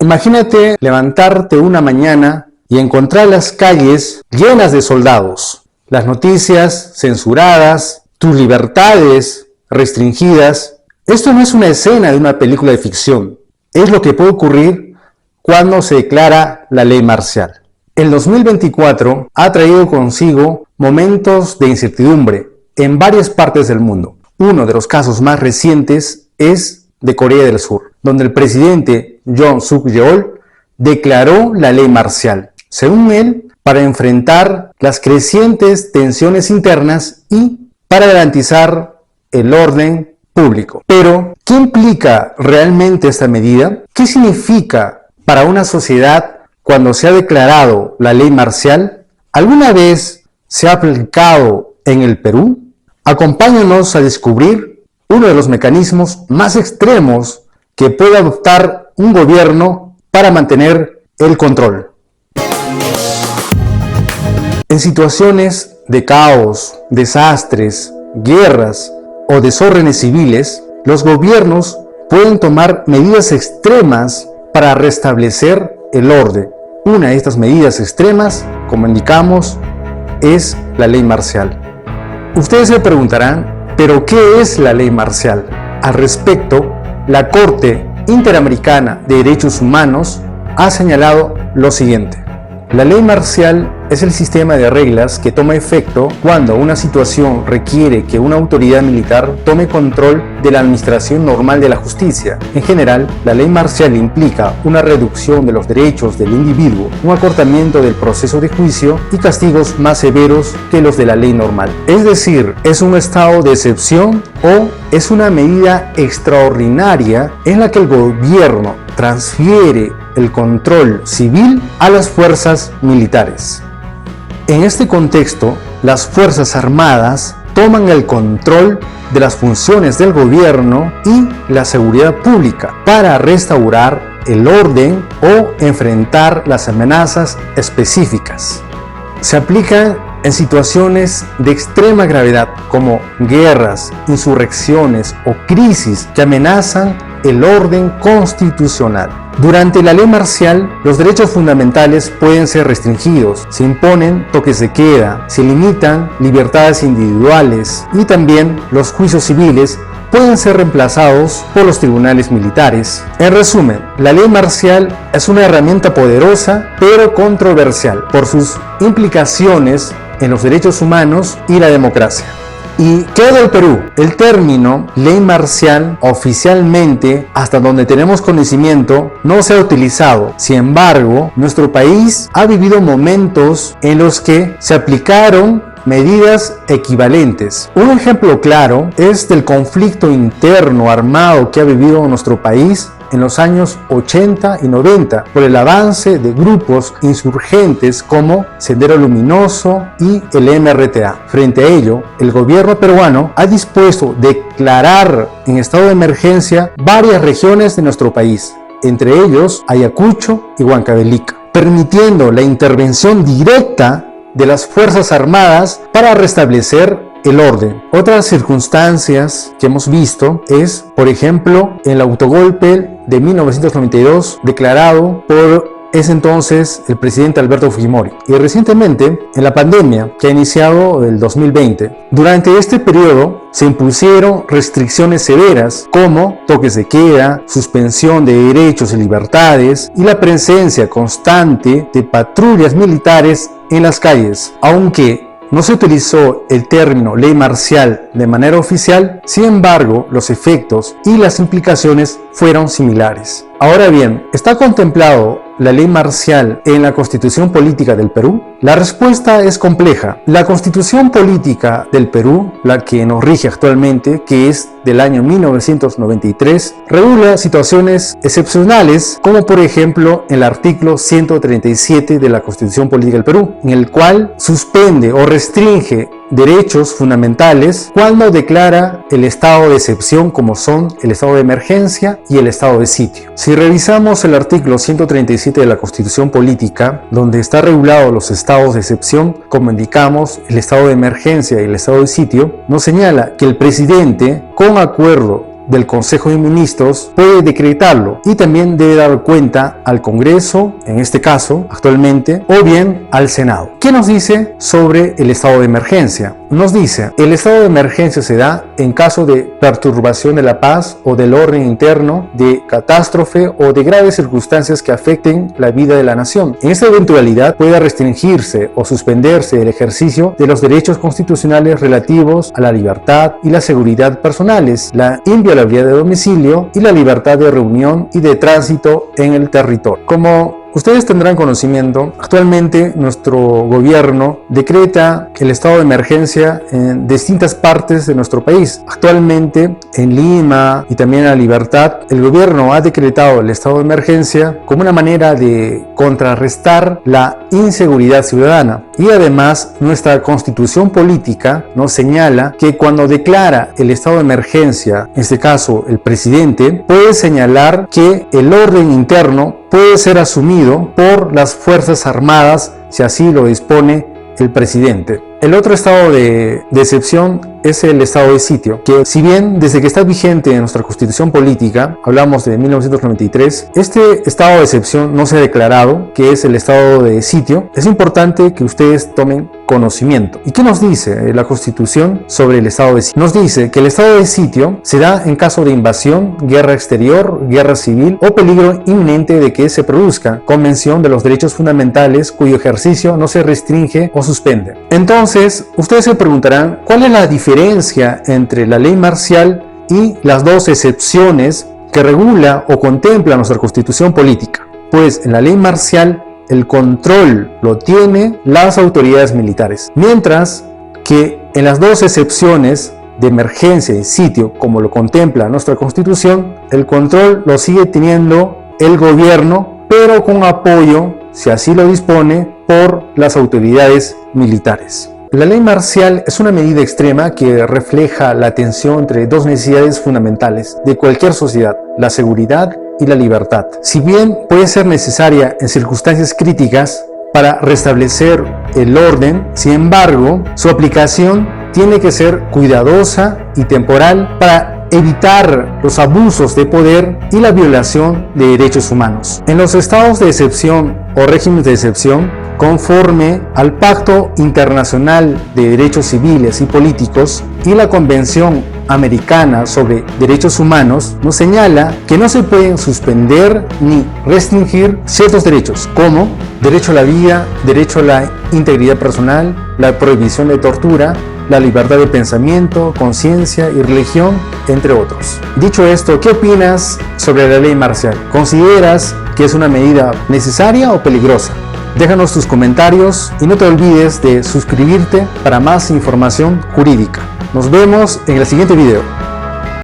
Imagínate levantarte una mañana y encontrar las calles llenas de soldados, las noticias censuradas, tus libertades restringidas. Esto no es una escena de una película de ficción, es lo que puede ocurrir cuando se declara la ley marcial. El 2024 ha traído consigo momentos de incertidumbre en varias partes del mundo. Uno de los casos más recientes es de Corea del Sur, donde el presidente Yoon Suk Yeol declaró la ley marcial, según él, para enfrentar las crecientes tensiones internas y para garantizar el orden público. Pero, ¿qué implica realmente esta medida? ¿Qué significa para una sociedad cuando se ha declarado la ley marcial? ¿Alguna vez se ha aplicado en el Perú? Acompáñanos a descubrir uno de los mecanismos más extremos que puede adoptar un gobierno para mantener el control. En situaciones de caos, desastres, guerras o desórdenes civiles, los gobiernos pueden tomar medidas extremas para restablecer el orden. Una de estas medidas extremas, como indicamos, es la ley marcial. Ustedes se preguntarán, ¿pero qué es la ley marcial? Al respecto, la Corte Interamericana de Derechos Humanos ha señalado lo siguiente. La ley marcial es el sistema de reglas que toma efecto cuando una situación requiere que una autoridad militar tome control de la administración normal de la justicia. En general, la ley marcial implica una reducción de los derechos del individuo, un acortamiento del proceso de juicio y castigos más severos que los de la ley normal. Es decir, es un estado de excepción o es una medida extraordinaria en la que el gobierno transfiere el control civil a las fuerzas militares. En este contexto, las Fuerzas Armadas toman el control de las funciones del gobierno y la seguridad pública para restaurar el orden o enfrentar las amenazas específicas. Se aplica en situaciones de extrema gravedad como guerras, insurrecciones o crisis que amenazan el orden constitucional. Durante la ley marcial, los derechos fundamentales pueden ser restringidos, se imponen toques de queda, se limitan libertades individuales y también los juicios civiles pueden ser reemplazados por los tribunales militares. En resumen, la ley marcial es una herramienta poderosa pero controversial por sus implicaciones en los derechos humanos y la democracia. ¿Y qué del Perú? El término ley marcial oficialmente, hasta donde tenemos conocimiento, no se ha utilizado. Sin embargo, nuestro país ha vivido momentos en los que se aplicaron medidas equivalentes. Un ejemplo claro es del conflicto interno armado que ha vivido nuestro país en los años 80 y 90 por el avance de grupos insurgentes como Sendero Luminoso y el MRTA. Frente a ello, el gobierno peruano ha dispuesto declarar en estado de emergencia varias regiones de nuestro país, entre ellos Ayacucho y Huancavelica, permitiendo la intervención directa de las Fuerzas Armadas para restablecer el orden. Otras circunstancias que hemos visto es, por ejemplo, el autogolpe de 1992 declarado por ese entonces el presidente Alberto Fujimori, y recientemente en la pandemia que ha iniciado el 2020. Durante este periodo se impusieron restricciones severas como toques de queda, suspensión de derechos y libertades y la presencia constante de patrullas militares en las calles. Aunque no se utilizó el término ley marcial de manera oficial, sin embargo, los efectos y las implicaciones fueron similares. Ahora bien, ¿está contemplado la ley marcial en la Constitución Política del Perú? La respuesta es compleja. La Constitución Política del Perú, la que nos rige actualmente, que es del año 1993, regula situaciones excepcionales, como por ejemplo el artículo 137 de la Constitución Política del Perú, en el cual suspende o restringe derechos fundamentales cuando declara el estado de excepción, como son el estado de emergencia y el estado de sitio. Si revisamos el artículo 137 de la Constitución Política, donde está regulado los estados de excepción, como indicamos, el estado de emergencia y el estado de sitio, nos señala que el presidente, con acuerdo del Consejo de Ministros puede decretarlo y también debe dar cuenta al Congreso, en este caso, actualmente, o bien al Senado. ¿Qué nos dice sobre el estado de emergencia? Nos dice, el estado de emergencia se da en caso de perturbación de la paz o del orden interno, de catástrofe o de graves circunstancias que afecten la vida de la nación. En esta eventualidad puede restringirse o suspenderse el ejercicio de los derechos constitucionales relativos a la libertad y la seguridad personales, la inviolabilidad de domicilio y la libertad de reunión y de tránsito en el territorio. Como ustedes tendrán conocimiento, actualmente nuestro gobierno decreta el estado de emergencia en distintas partes de nuestro país. Actualmente en Lima y también en La Libertad, el gobierno ha decretado el estado de emergencia como una manera de contrarrestar la inseguridad ciudadana. Y además nuestra constitución política nos señala que cuando declara el estado de emergencia, en este caso el presidente, puede señalar que el orden interno puede ser asumido por las Fuerzas Armadas si así lo dispone el presidente. El otro estado de excepción es el estado de sitio, que si bien desde que está vigente en nuestra constitución política, hablamos de 1993, este estado de excepción no se ha declarado, que es el estado de sitio. Es importante que ustedes tomen conocimiento. ¿Y qué nos dice la Constitución sobre el estado de sitio? Nos dice que el estado de sitio se da en caso de invasión, guerra exterior, guerra civil o peligro inminente de que se produzca, Convención de los Derechos Fundamentales cuyo ejercicio no se restringe o suspende. Entonces, ustedes se preguntarán, ¿cuál es la diferencia entre la ley marcial y las dos excepciones que regula o contempla nuestra constitución política? Pues en la ley marcial el control lo tienen las autoridades militares, mientras que en las dos excepciones de emergencia y sitio, como lo contempla nuestra constitución, el control lo sigue teniendo el gobierno, pero con apoyo, si así lo dispone, por las autoridades militares. La ley marcial es una medida extrema que refleja la tensión entre dos necesidades fundamentales de cualquier sociedad, la seguridad y la libertad. Si bien puede ser necesaria en circunstancias críticas para restablecer el orden, sin embargo, su aplicación tiene que ser cuidadosa y temporal para evitar los abusos de poder y la violación de derechos humanos. En los estados de excepción o regímenes de excepción, conforme al Pacto Internacional de Derechos Civiles y Políticos y la Convención Americana sobre Derechos Humanos, nos señala que no se pueden suspender ni restringir ciertos derechos, como derecho a la vida, derecho a la integridad personal, la prohibición de tortura, la libertad de pensamiento, conciencia y religión, entre otros. Dicho esto, ¿qué opinas sobre la ley marcial? ¿Consideras que es una medida necesaria o peligrosa? Déjanos tus comentarios y no te olvides de suscribirte para más información jurídica. Nos vemos en el siguiente video.